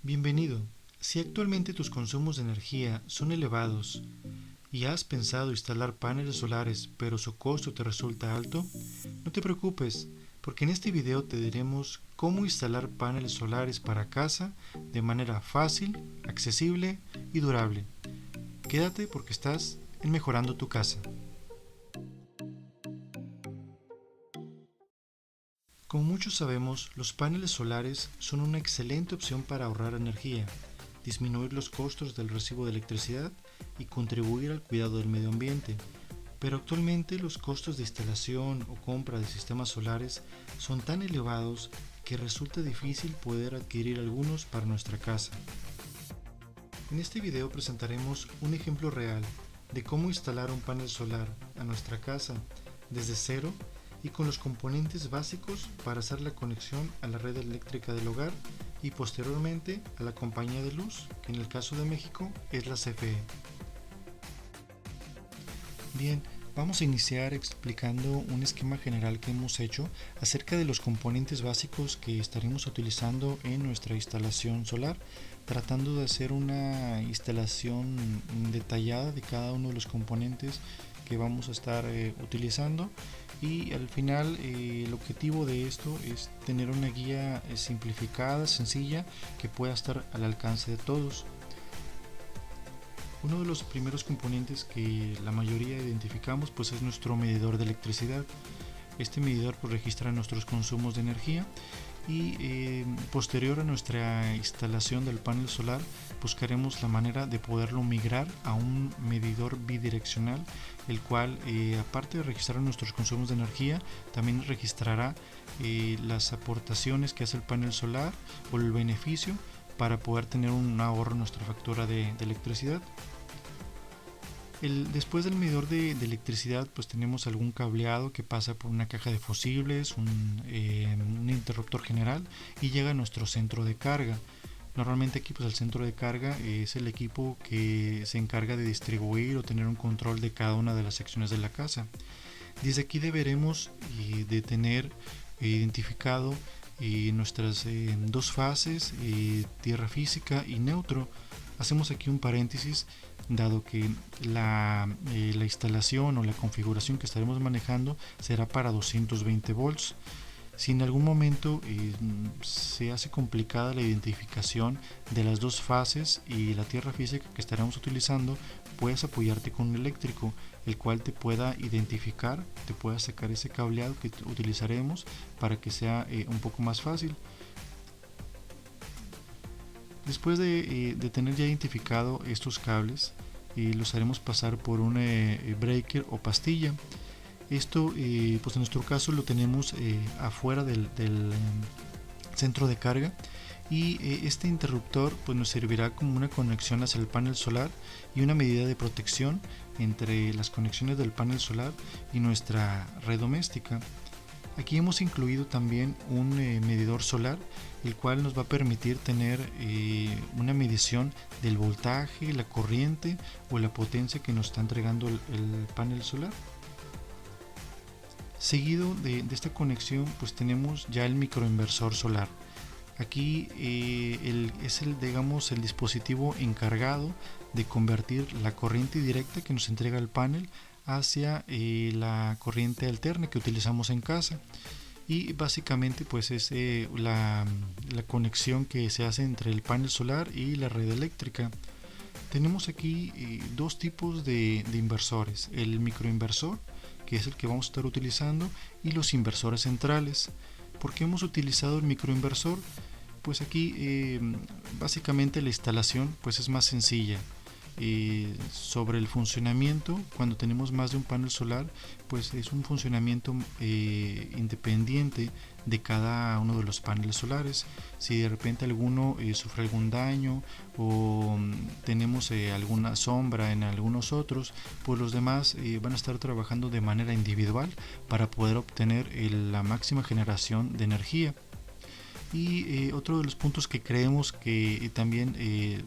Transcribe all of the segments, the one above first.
Bienvenido. Si actualmente tus consumos de energía son elevados y has pensado instalar paneles solares pero su costo te resulta alto, no te preocupes, porque en este video te diremos cómo instalar paneles solares para casa de manera fácil, accesible y durable. Quédate porque estás en Mejorando tu Casa. Como muchos sabemos, los paneles solares son una excelente opción para ahorrar energía, disminuir los costos del recibo de electricidad y contribuir al cuidado del medio ambiente. Pero actualmente los costos de instalación o compra de sistemas solares son tan elevados que resulta difícil poder adquirir algunos para nuestra casa. En este video presentaremos un ejemplo real de cómo instalar un panel solar a nuestra casa desde cero y con los componentes básicos para hacer la conexión a la red eléctrica del hogar y posteriormente a la compañía de luz, que en el caso de México es la CFE. Bien, vamos a iniciar explicando un esquema general que hemos hecho acerca de los componentes básicos que estaremos utilizando en nuestra instalación solar, tratando de hacer una instalación detallada de cada uno de los componentes que vamos a estar utilizando, y al final el objetivo de esto es tener una guía simplificada, sencilla, que pueda estar al alcance de todos. Uno de los primeros componentes que la mayoría identificamos pues es nuestro medidor de electricidad. Este medidor pues registra nuestros consumos de energía y posterior a nuestra instalación del panel solar buscaremos la manera de poderlo migrar a un medidor bidireccional, el cual aparte de registrar nuestros consumos de energía también registrará las aportaciones que hace el panel solar o el beneficio para poder tener un ahorro en nuestra factura de electricidad. Después del medidor de electricidad pues tenemos algún cableado que pasa por una caja de fusibles, un interruptor general y llega a nuestro centro de carga. Normalmente aquí pues el centro de carga es el equipo que se encarga de distribuir o tener un control de cada una de las secciones de la casa. Desde aquí deberemos de tener identificado nuestras dos fases, tierra física y neutro. Hacemos aquí un paréntesis, dado que la instalación o la configuración que estaremos manejando será para 220 volts. Si en algún momento se hace complicada la identificación de las dos fases y la tierra física que estaremos utilizando, puedes apoyarte con un eléctrico, el cual te pueda identificar, te pueda sacar ese cableado que utilizaremos para que sea un poco más fácil. Después de tener ya identificado estos cables, los haremos pasar por un breaker o pastilla. Esto pues en nuestro caso lo tenemos afuera del centro de carga, y este interruptor pues nos servirá como una conexión hacia el panel solar y una medida de protección entre las conexiones del panel solar y nuestra red doméstica. Aquí hemos incluido también un medidor solar, el cual nos va a permitir tener una medición del voltaje, la corriente o la potencia que nos está entregando el panel solar. Seguido de esta conexión pues tenemos ya el microinversor solar. Aquí es el dispositivo encargado de convertir la corriente directa que nos entrega el panel hacia la corriente alterna que utilizamos en casa, y básicamente pues es la conexión que se hace entre el panel solar y la red eléctrica. Tenemos aquí dos tipos de inversores: el microinversor, que es el que vamos a estar utilizando, y los inversores centrales. ¿Por qué hemos utilizado el microinversor? Pues aquí básicamente la instalación pues es más sencilla. Sobre el funcionamiento, cuando tenemos más de un panel solar, pues es un funcionamiento independiente de cada uno de los paneles solares. Si de repente alguno sufre algún daño o tenemos alguna sombra en algunos otros, pues los demás van a estar trabajando de manera individual para poder obtener la máxima generación de energía. Y otro de los puntos que creemos que también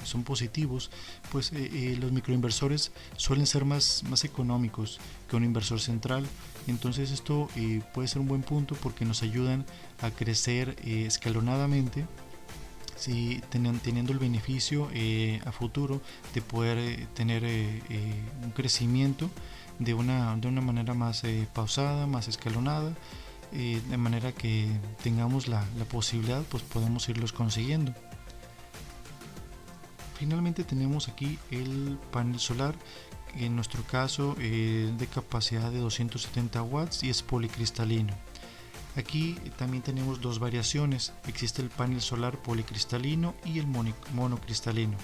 son positivos, pues los microinversores suelen ser más económicos que un inversor central. Entonces esto puede ser un buen punto porque nos ayudan a crecer escalonadamente si teniendo el beneficio a futuro de poder tener un crecimiento de una manera más pausada, más escalonada, de manera que tengamos la posibilidad, pues podemos irlos consiguiendo. Finalmente tenemos aquí el panel solar, en nuestro caso de capacidad de 270 watts y es policristalino. Aquí también tenemos dos variaciones, existe el panel solar policristalino y el monocristalino.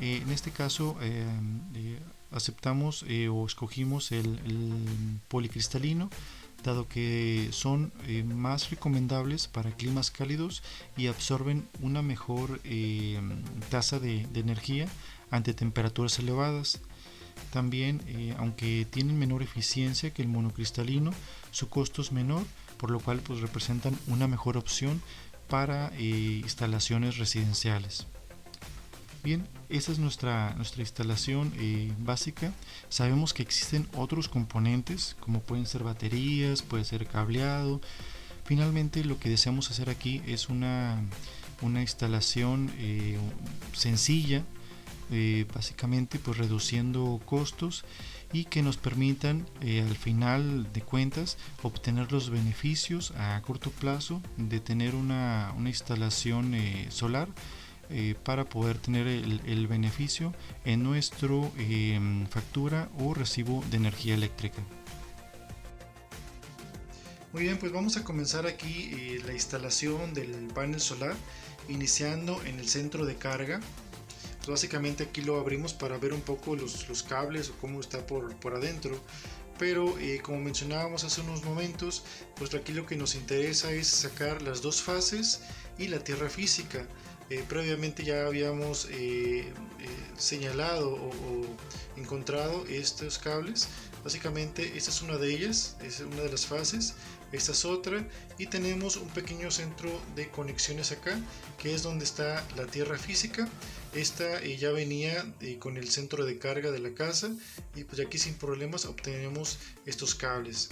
En este caso aceptamos o escogimos el policristalino, dado que son más recomendables para climas cálidos y absorben una mejor tasa de energía ante temperaturas elevadas. También, aunque tienen menor eficiencia que el monocristalino, su costo es menor, por lo cual pues representan una mejor opción para instalaciones residenciales. Bien, esa es nuestra instalación básica. Sabemos que existen otros componentes, como pueden ser baterías, puede ser cableado. Finalmente, lo que deseamos hacer aquí es una instalación sencilla, básicamente pues reduciendo costos y que nos permitan al final de cuentas obtener los beneficios a corto plazo de tener una instalación solar, para poder tener el beneficio en nuestro factura o recibo de energía eléctrica. Muy bien, pues vamos a comenzar aquí la instalación del panel solar, iniciando en el centro de carga. Pues básicamente aquí lo abrimos para ver un poco los cables o cómo está por adentro. Pero como mencionábamos hace unos momentos, pues aquí lo que nos interesa es sacar las dos fases y la tierra física. Previamente ya habíamos señalado o encontrado estos cables. Básicamente esta es una de ellas, es una de las fases, esta es otra, y tenemos un pequeño centro de conexiones acá, que es donde está la tierra física. Esta ya venía con el centro de carga de la casa, y pues aquí sin problemas obtenemos estos cables.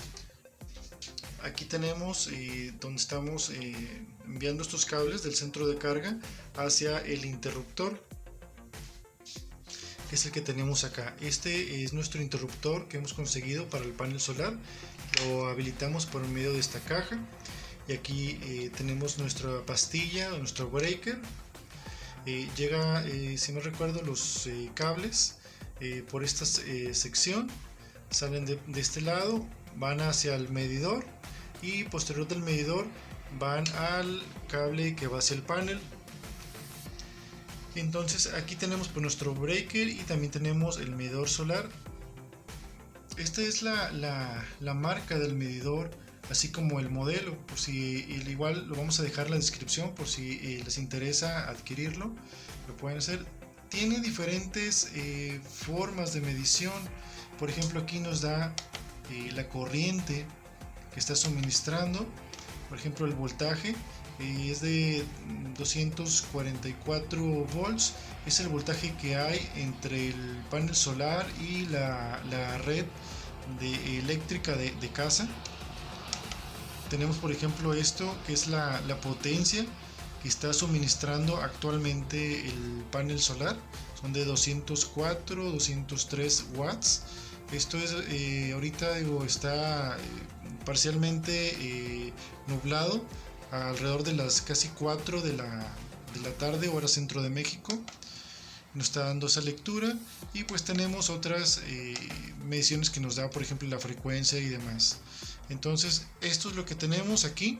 Aquí tenemos donde estamos enviando estos cables del centro de carga hacia el interruptor, que es el que tenemos acá. Este es nuestro interruptor que hemos conseguido para el panel solar. Lo habilitamos por medio de esta caja, y aquí tenemos nuestra pastilla, nuestro breaker. Llega, si no recuerdo, los cables por esta sección, salen de este lado, van hacia el medidor, y posterior del medidor van al cable que va hacia el panel. Entonces aquí tenemos pues nuestro breaker y también tenemos el medidor solar. Esta es la marca del medidor, así como el modelo, por si igual lo vamos a dejar en la descripción por si les interesa adquirirlo, lo pueden hacer. Tiene diferentes formas de medición. Por ejemplo, aquí nos da la corriente que está suministrando. Por ejemplo, el voltaje es de 244 volts, es el voltaje que hay entre el panel solar y la red eléctrica de casa. Tenemos por ejemplo esto, que es la potencia que está suministrando actualmente el panel solar, son de 204, 203 watts. Esto es ahorita está parcialmente nublado, alrededor de las casi 4 de la tarde, hora centro de México. Nos está dando esa lectura, y pues tenemos otras mediciones que nos da, por ejemplo, la frecuencia y demás. Entonces esto es lo que tenemos aquí.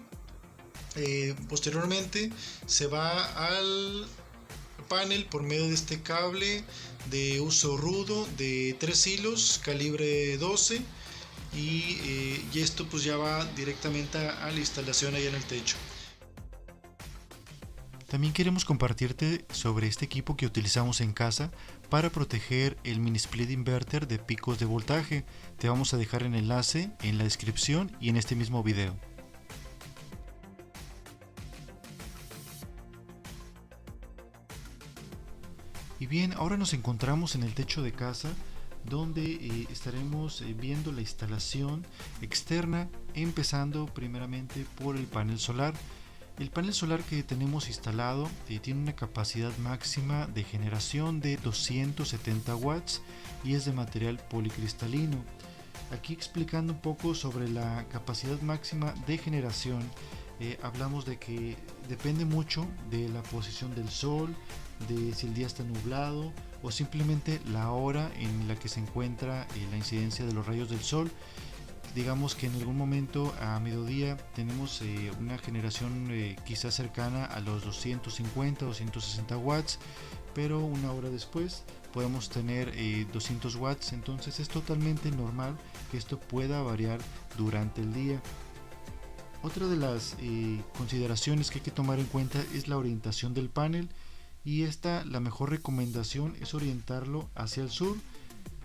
Posteriormente se va al panel por medio de este cable de uso rudo de 3 hilos calibre 12, y esto pues ya va directamente a la instalación ahí en el techo. También queremos compartirte sobre este equipo que utilizamos en casa para proteger el mini split inverter de picos de voltaje. Te vamos a dejar el enlace en la descripción y en este mismo video. Y bien, ahora nos encontramos en el techo de casa, donde estaremos viendo la instalación externa, empezando primeramente por el panel solar. El panel solar que tenemos instalado tiene una capacidad máxima de generación de 270 watts y es de material policristalino. Aquí explicando un poco sobre la capacidad máxima de generación, hablamos de que depende mucho de la posición del sol, de si el día está nublado o simplemente la hora en la que se encuentra la incidencia de los rayos del sol. Digamos que en algún momento a mediodía tenemos una generación quizás cercana a los 250 260 watts, pero una hora después podemos tener 200 watts. Entonces es totalmente normal que esto pueda variar durante el día. Otra de las consideraciones que hay que tomar en cuenta es la orientación del panel, y la mejor recomendación es orientarlo hacia el sur,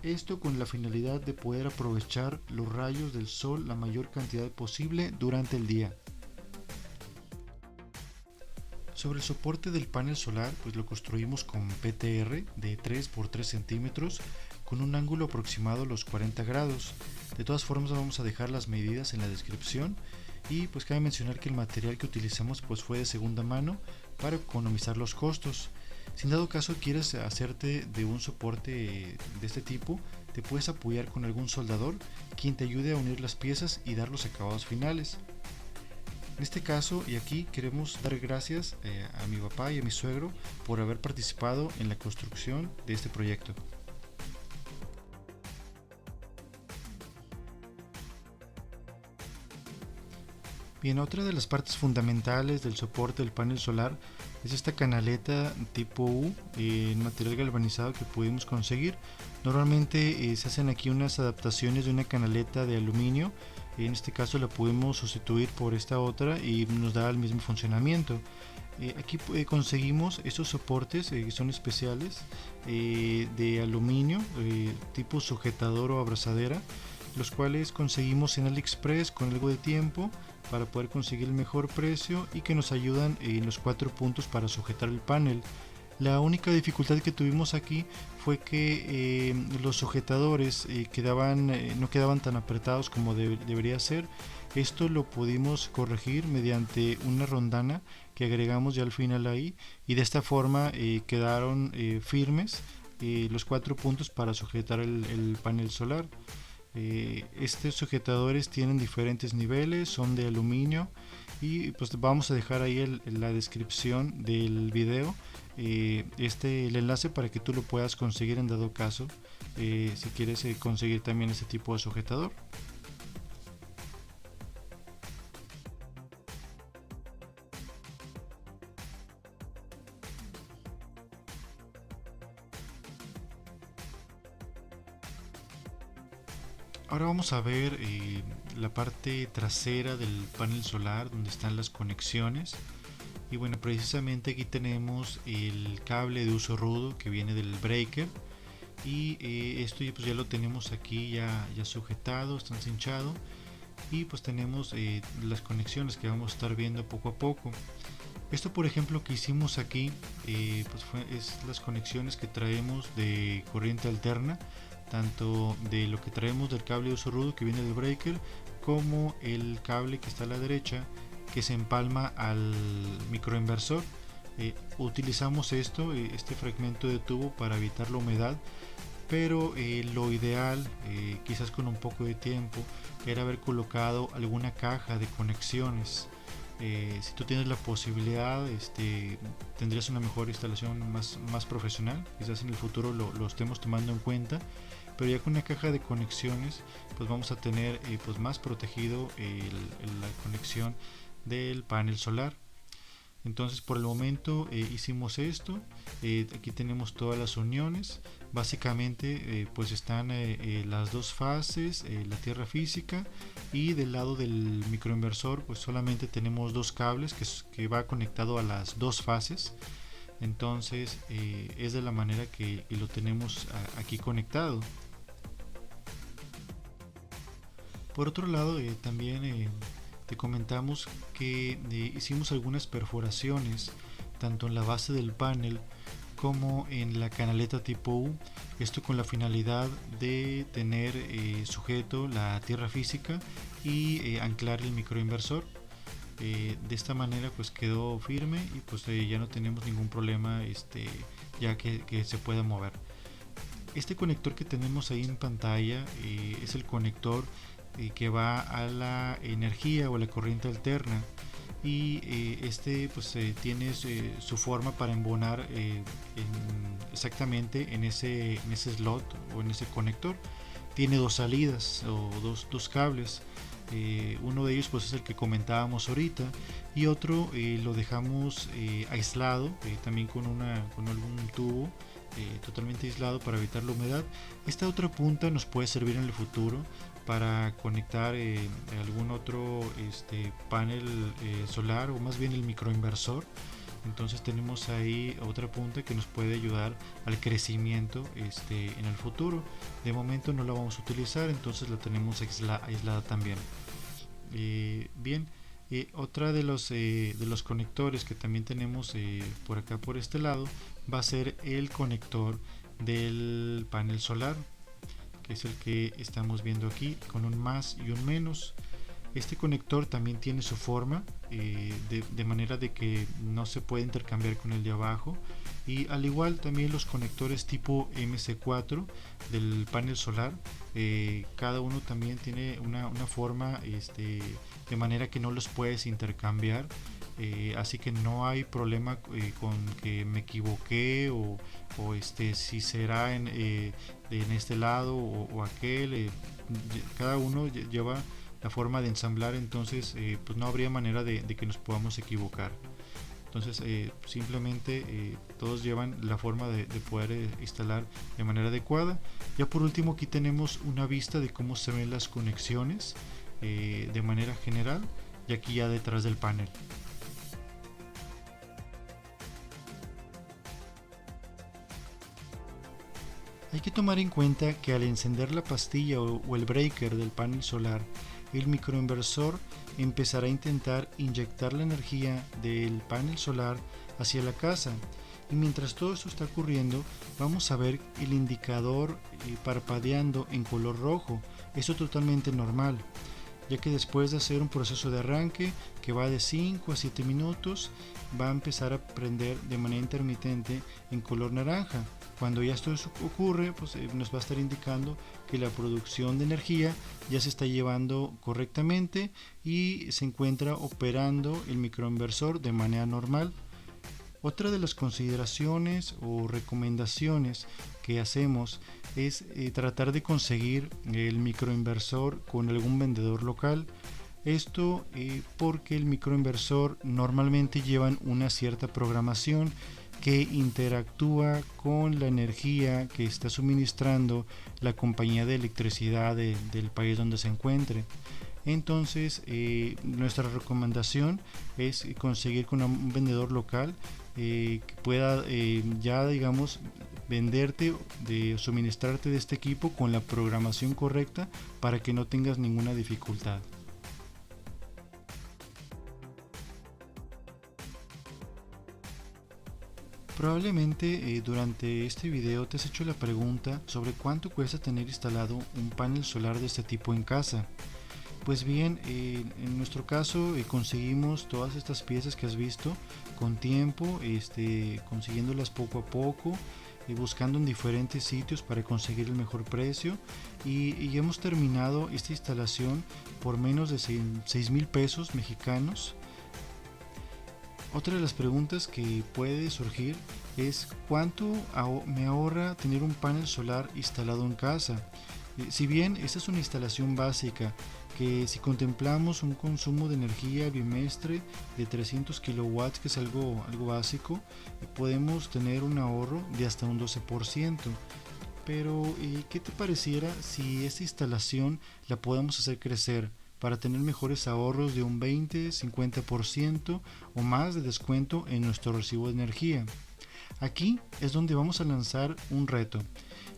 esto con la finalidad de poder aprovechar los rayos del sol la mayor cantidad posible durante el día. Sobre el soporte del panel solar, pues lo construimos con PTR de 3 por 3 centímetros con un ángulo aproximado a los 40 grados. De todas formas vamos a dejar las medidas en la descripción, y pues cabe mencionar que el material que utilizamos pues fue de segunda mano para economizar los costos. Si en dado caso quieres hacerte de un soporte de este tipo, te puedes apoyar con algún soldador quien te ayude a unir las piezas y dar los acabados finales. En este caso y aquí queremos dar gracias a mi papá y a mi suegro por haber participado en la construcción de este proyecto. Bien, otra de las partes fundamentales del soporte del panel solar es esta canaleta tipo U en material galvanizado que pudimos conseguir. Normalmente se hacen aquí unas adaptaciones de una canaleta de aluminio. En este caso la pudimos sustituir por esta otra y nos da el mismo funcionamiento. Aquí conseguimos estos soportes que son especiales de aluminio tipo sujetador o abrazadera, los cuales conseguimos en AliExpress con algo de tiempo para poder conseguir el mejor precio y que nos ayudan en los 4 puntos para sujetar el panel. La única dificultad que tuvimos aquí fue que los sujetadores no quedaban tan apretados como debería ser. Esto lo pudimos corregir mediante una rondana que agregamos ya al final ahí, y de esta forma quedaron firmes los 4 puntos para sujetar el panel solar. Estos sujetadores tienen diferentes niveles, son de aluminio, y pues vamos a dejar ahí en la descripción del video el enlace para que tú lo puedas conseguir en dado caso si quieres conseguir también este tipo de sujetador. Ahora vamos a ver la parte trasera del panel solar donde están las conexiones. Y bueno, precisamente aquí tenemos el cable de uso rudo que viene del breaker, y esto pues ya lo tenemos aquí ya sujetado, está cinchado, y pues tenemos las conexiones que vamos a estar viendo poco a poco. Esto por ejemplo que hicimos aquí es las conexiones que traemos de corriente alterna, tanto de lo que traemos del cable de uso rudo que viene del breaker, como el cable que está a la derecha que se empalma al microinversor. Utilizamos este fragmento de tubo para evitar la humedad, pero lo ideal, quizás con un poco de tiempo, era haber colocado alguna caja de conexiones. Si tú tienes la posibilidad, tendrías una mejor instalación más profesional. Quizás en el futuro lo estemos tomando en cuenta, pero ya con una caja de conexiones pues vamos a tener pues más protegido la conexión del panel solar. Entonces por el momento hicimos esto. Aquí tenemos todas las uniones. Básicamente pues están las dos fases, la tierra física, y del lado del microinversor pues solamente tenemos dos cables que va conectado a las dos fases. Entonces es de la manera que lo tenemos aquí conectado. Por otro lado también te comentamos que hicimos algunas perforaciones tanto en la base del panel como en la canaleta tipo U, esto con la finalidad de tener sujeto la tierra física y anclar el microinversor. De esta manera pues quedó firme y pues ya no tenemos ningún problema ya que se pueda mover. Este conector que tenemos ahí en pantalla es el conector que va a la energía o la corriente alterna, y pues tiene su forma para embonar exactamente en ese slot o en ese conector. Tiene dos salidas o dos cables. Uno de ellos pues es el que comentábamos ahorita, y otro lo dejamos aislado también con algún tubo totalmente aislado para evitar la humedad. Esta otra punta nos puede servir en el futuro para conectar algún otro panel solar, o más bien el microinversor. Entonces tenemos ahí otra punta que nos puede ayudar al crecimiento en el futuro. De momento no la vamos a utilizar, entonces la tenemos aislada también. Bien, otra de los conectores que también tenemos por acá, por este lado, va a ser el conector del panel solar, que es el que estamos viendo aquí con un más y un menos. Este conector también tiene su forma de manera de que no se puede intercambiar con el de abajo, y al igual también los conectores tipo MC4 del panel solar, cada uno también tiene una forma de manera que no los puedes intercambiar. Así que no hay problema con que me equivoqué o si será en este lado o aquel. Cada uno lleva la forma de ensamblar, entonces pues no habría manera de que nos podamos equivocar. Entonces simplemente todos llevan la forma de poder instalar de manera adecuada. Ya por último, aquí tenemos una vista de cómo se ven las conexiones de manera general, y aquí ya detrás del panel. Hay que tomar en cuenta que al encender la pastilla o el breaker del panel solar, el microinversor empezará a intentar inyectar la energía del panel solar hacia la casa, y mientras todo esto está ocurriendo vamos a ver el indicador parpadeando en color rojo. Eso es totalmente normal, ya que después de hacer un proceso de arranque que va de 5 a 7 minutos va a empezar a prender de manera intermitente en color naranja. Cuando ya esto ocurre, pues nos va a estar indicando que la producción de energía ya se está llevando correctamente y se encuentra operando el microinversor de manera normal. Otra de las consideraciones o recomendaciones que hacemos es tratar de conseguir el microinversor con algún vendedor local. Esto porque el microinversor normalmente llevan una cierta programación que interactúa con la energía que está suministrando la compañía de electricidad del país donde se encuentre. Entonces nuestra recomendación es conseguir con un vendedor local que pueda ya digamos venderte, suministrarte de este equipo con la programación correcta para que no tengas ninguna dificultad. Probablemente durante este video te has hecho la pregunta sobre cuánto cuesta tener instalado un panel solar de este tipo en casa. Pues bien, en nuestro caso conseguimos todas estas piezas que has visto con tiempo, consiguiéndolas poco a poco y buscando en diferentes sitios para conseguir el mejor precio, y hemos terminado esta instalación por menos de 6,000 pesos mexicanos. Otra de las preguntas que puede surgir es ¿cuánto me ahorra tener un panel solar instalado en casa? Si bien esta es una instalación básica, que si contemplamos un consumo de energía bimestre de 300 kilowatts, que es algo básico, podemos tener un ahorro de hasta un 12%. Pero ¿qué te pareciera si esta instalación la podemos hacer crecer para tener mejores ahorros de un 20-50% o más de descuento en nuestro recibo de energía? Aquí es donde vamos a lanzar un reto,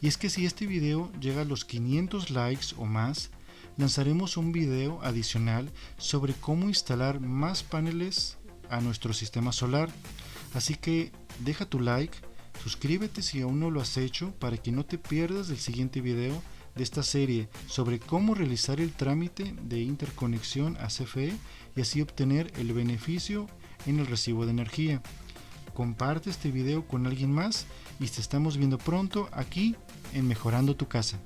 y es que si este video llega a los 500 likes o más, lanzaremos un video adicional sobre cómo instalar más paneles a nuestro sistema solar. Así que deja tu like, suscríbete si aún no lo has hecho para que no te pierdas el siguiente video de esta serie sobre cómo realizar el trámite de interconexión a CFE y así obtener el beneficio en el recibo de energía. Comparte este video con alguien más y te estamos viendo pronto aquí en Mejorando tu Casa.